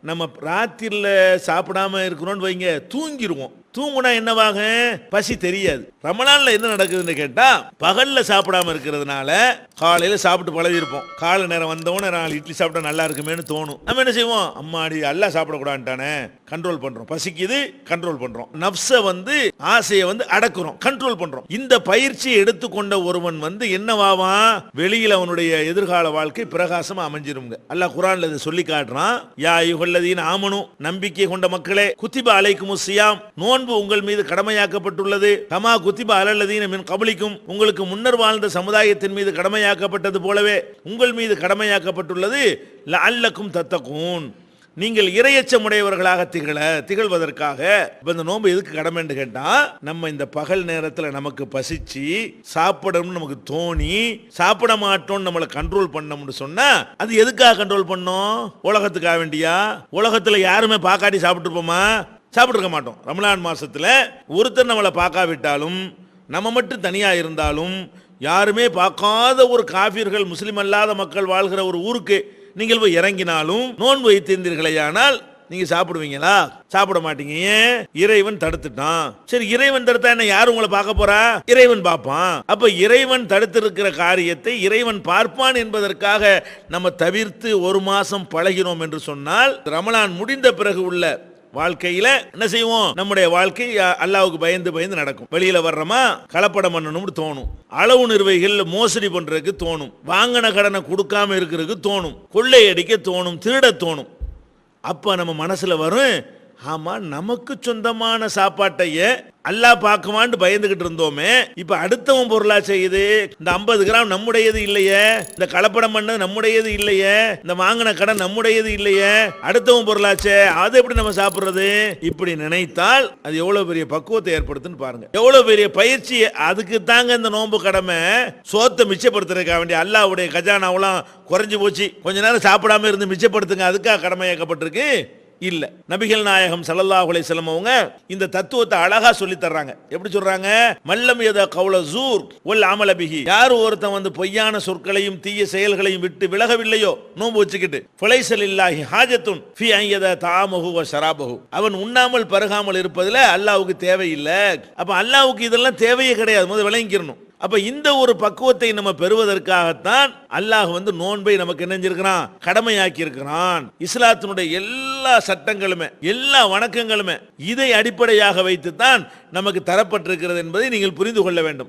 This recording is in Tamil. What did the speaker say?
நம்ம ராத்திரில சாப்பிடாம இருக்கிறோம்னு வைங்க, தூங்கிடுவோம். தூங்குனா என்னவாக, பசி தெரியாது. ரமலான்ல என்ன நடக்குதுன்னு கேட்டா, பகல்ல சாப்பிடாம இருக்கிறதுனால காலையில சாப்பிட்டு பழகி இருப்போம். காலை நேரம் வந்தவொடனே 4 இட்லி சாப்பிட்டா நல்லா இருக்குமேனு தோணும். நம்ம என்ன செய்வோம், அம்மாடி அல்லா சாப்பிடக்கூடாதுட்டானே, கண்ட்ரோல் பண்றோம். பசிக்குது, கண்ட்ரோல் பண்றோம். நப்ச ஆசையை அடக்குறோம், கண்ட்ரோல் பண்றோம். இந்த பயிற்சியை எடுத்துக்கொண்ட ஒருவன் என்னவாவான், வெளியில் அவனுடைய எதிர்கால வாழ்க்கை பிரகாசமா அமைஞ்சிருங்க. அல்லாஹ் குர்ஆன்ல இதை சொல்லி காட்டுறான். யா அய்யுஹல்லதீன ஆமனு, நம்பிக்கை கொண்ட மக்களே, குத்திப அலைக்குமுஸ் ஸியாம், நோன்பு உங்கள் மீது கடமையாக்கப்பட்டுள்ளது. கமா குத்திப அலல்லதீன மின் கப்லிக்கும், உங்களுக்கு முன்னர் வாழ்ந்த சமுதாயத்தின் மீது கடமையாக்கப்பட்டது போலவே உங்கள் மீது கடமையாக்கப்பட்டுள்ளது. லஅல்லக்கும் தத்தகூன், நீங்கள் இறையச்சமுடையவர்களாக திகழ்வதற்காக. இந்த நோன்பு எதுக்கு கடமைன்னு கேட்டா, நம்ம இந்த பகல் நேரத்தில் நமக்கு பசிச்சு சாப்பிடணும்னு நமக்கு தோணி சாப்பிட மாட்டோம்னு நம்மளை கண்ட்ரோல் பண்ணோம்னு சொன்னா, அது எதுக்காக கண்ட்ரோல் பண்ணோம், உலகத்துக்காக வேண்டியா? உலகத்துல யாருமே பாக்காட்டி சாப்பிட்டு இருப்போமா? சாப்பிட்டு இருக்க மாட்டோம். ரமலான் மாசத்துல ஒருத்தர் நம்மளை பார்க்காவிட்டாலும், நம்ம மட்டும் தனியா இருந்தாலும், யாருமே பார்க்காத ஒரு காஃபிர்கள், முஸ்லிம் அல்லாத மக்கள் வாழ்கிற ஒரு ஊருக்கு நீங்கள் போய் இறங்கினாலும் நோன்பு வைத்திருந்தீர்களேயானால் நீங்க சாப்பிடுவீங்களா? சாப்பிட மாட்டீங்க. ஏன்? இறைவன் தடுத்துட்டான். சரி, இறைவன் தடுத்தா என்ன, யாரும் உங்களை பார்க்க போறா? இறைவன் பார்ப்பான். அப்ப இறைவன் தடுத்திருக்கிற காரியத்தை இறைவன் பார்ப்பான் என்பதற்காக நம்ம தவிர்த்து ஒரு மாசம் பழகினோம் என்று சொன்னால், ரமலான் முடிந்த பிறகு உள்ள வாழ்க்கையில என்ன செய்வோம், நம்முடைய வாழ்க்கை அல்லாஹ்வுக்கு பயந்து பயந்து நடக்கும். வெளியில வர்றோமா, கலப்படம் பண்ணணும்னு தோணும், அளவு நிர்வாகிகள் மோசடி பண்றதுக்கு தோணும், வாங்கின கடனை கொடுக்காம இருக்கிறதுக்கு தோணும், கொள்ளையடிக்க தோணும், திருட தோணும். அப்ப நம்ம மனசுல வரும், ஆமா நமக்கு சொந்தமான சாப்பாட்டையே அல்லாஹ் பார்க்குமான்னு பயந்துகிட்டு இருந்தோமே, இப்ப அடுத்தவன் பொருளா செய்யுது. இந்த 50 கிராம் நம்முடையது இல்லையே, இந்த கலப்படம் பண்ணது நம்முடையது இல்லையே, இந்த வாங்கின கடன் நம்முடையது இல்லையே, அடுத்தவன் பொருளாச்சே, அதை எப்படி நம்ம சாப்பிடுறது? இப்படி நினைத்தால் அது எவ்வளவு பெரிய பக்குவத்தை ஏற்படுத்துன்னு பாருங்க, எவ்வளவு பெரிய பயிற்சி. அதுக்கு தாங்க இந்த நோன்பு கடமை. சோத்தை மிச்சப்படுத்துறதுக்காக வேண்டிய அல்லாஹ்வுடைய கஜானாவெல்லாம் குறைஞ்சு போச்சு, கொஞ்ச நேரம் சாப்பிடாம இருந்து மிச்சப்படுத்துங்க, அதுக்காக கடமையாக்கப்பட்டிருக்கு இல்ல. நபிகள் நாயகம் ஸல்லல்லாஹு அலைஹி வஸல்லம் அவங்க இந்த தத்துவத்தை அழகா சொல்லி தர்றாங்க. எப்படி சொல்றாங்க, மல்லம் யத கௌல ஸூர் வல் அமல பிஹி, யார் ஒருத்தன் பொய்யான சொற்களையும் தீய செயல்களையும் விட்டு விலகவில்லையோ நோன்பு வச்சுக்கிட்டு, ஃபலைஸ லில்லாஹி ஹாஜத்துன் ஃபீ அன் யத தஆமஹு வ ஷராபஹு, அவன் உண்ணாமல் பருகாமல் இருப்பதில் அல்லாஹ்வுக்கு தேவையில்லை. அப்ப அல்லாஹ்வுக்கு இதெல்லாம் தேவையே கிடையாது, முதல்ல விளங்கிக்கணும். அப்ப இந்த ஒரு பக்குவத்தை நம்ம பெறுவதற்காகத்தான் அல்லாஹ் நோன்பை நமக்கு என்னஞ்சிருக்கிறான், கடமையாக்கி இருக்கிறான். இஸ்லாத்தினுடைய எல்லா சட்டங்களுமே, எல்லா வணக்கங்களுமே இதை அடிப்படையாக வைத்துத்தான் நமக்கு தரப்பட்டிருக்கிறது என்பதை நீங்கள் புரிந்து கொள்ள வேண்டும்.